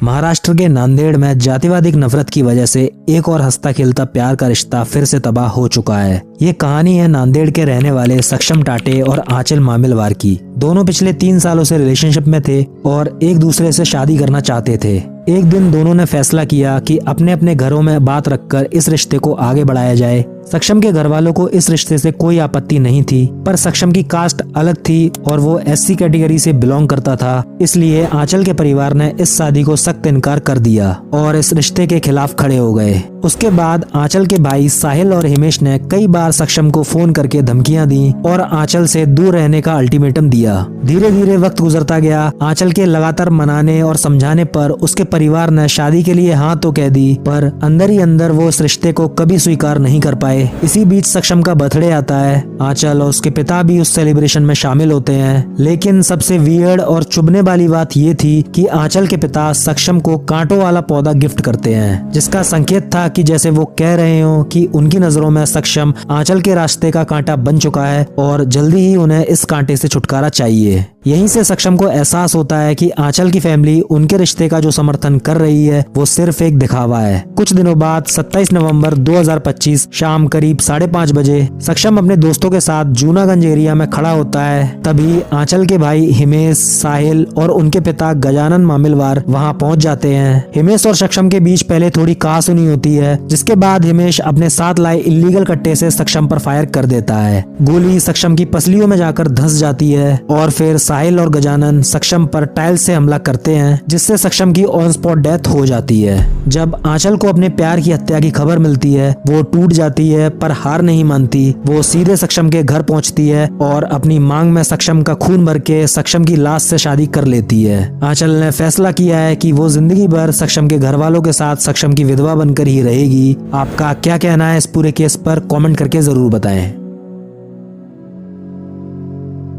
महाराष्ट्र के नांदेड़ में जातिवादी नफरत की वजह से एक और हंसता खेलता प्यार का रिश्ता फिर से तबाह हो चुका है। ये कहानी है नांदेड़ के रहने वाले सक्षम टाटे और आंचल मामिलवार की। दोनों पिछले 3 सालों से रिलेशनशिप में थे और एक दूसरे से शादी करना चाहते थे। एक दिन दोनों ने फैसला किया कि अपने अपने घरों में बात रखकर इस रिश्ते को आगे बढ़ाया जाए। सक्षम के घर वालों को इस रिश्ते से कोई आपत्ति नहीं थी, पर सक्षम की कास्ट अलग थी और वो एससी कैटेगरी से बिलोंग करता था। इसलिए आंचल के परिवार ने इस शादी को सख्त इनकार कर दिया और इस रिश्ते के खिलाफ खड़े हो गए। उसके बाद आंचल के भाई साहिल और हिमेश ने कई बार सक्षम को फोन करके धमकियां दी और आंचल से दूर रहने का अल्टीमेटम दिया। धीरे धीरे वक्त गुजरता गया। आंचल के लगातार मनाने और समझाने पर उसके परिवार ने शादी के लिए हाँ तो कह दी, पर अंदर ही अंदर वो इस रिश्ते को कभी स्वीकार नहीं कर पाए। इसी बीच सक्षम का बर्थडे आता है। आंचल और उसके पिता भी उस सेलिब्रेशन में शामिल होते हैं, लेकिन सबसे वियर्ड और चुभने वाली बात ये थी कि आंचल के पिता सक्षम को कांटों वाला पौधा गिफ्ट करते हैं, जिसका संकेत था कि जैसे वो कह रहे हो कि उनकी नजरों में सक्षम आंचल के रास्ते का कांटा बन चुका है और जल्दी ही उन्हें इस कांटे से छुटकारा चाहिए। यहीं से सक्षम को एहसास होता है कि आंचल की फैमिली उनके रिश्ते का जो समर्थन कर रही है वो सिर्फ एक दिखावा है। कुछ दिनों बाद 27 नवंबर 2025 शाम करीब 5:30 बजे सक्षम अपने दोस्तों के साथ जूनागंज एरिया में खड़ा होता है। तभी आंचल के भाई हिमेश, साहिल और उनके पिता गजानन मामिलवार वहां पहुंच जाते हैं। हिमेश और सक्षम के बीच पहले थोड़ी कहासुनी होती है, जिसके बाद हिमेश अपने साथ लाए इल्लीगल कट्टे से सक्षम पर फायर कर देता है। गोली सक्षम की पसलियों में जाकर धंस जाती है और फिर साहिल और गजानन सक्षम पर टाइल से हमला करते हैं, जिससे सक्षम की ऑन स्पॉट डेथ हो जाती है। जब आंचल को अपने प्यार की हत्या की खबर मिलती है, वो टूट जाती है, पर हार नहीं मानती। वो सीधे सक्षम के घर पहुंचती है और अपनी मांग में सक्षम का खून भर के सक्षम की लाश से शादी कर लेती है। आंचल ने फैसला किया है कि वो जिंदगी भर सक्षम के घर वालों के साथ सक्षम की विधवा बनकर ही रहेगी। आपका क्या कहना है इस पूरे केस पर? कमेंट करके जरूर बताएं।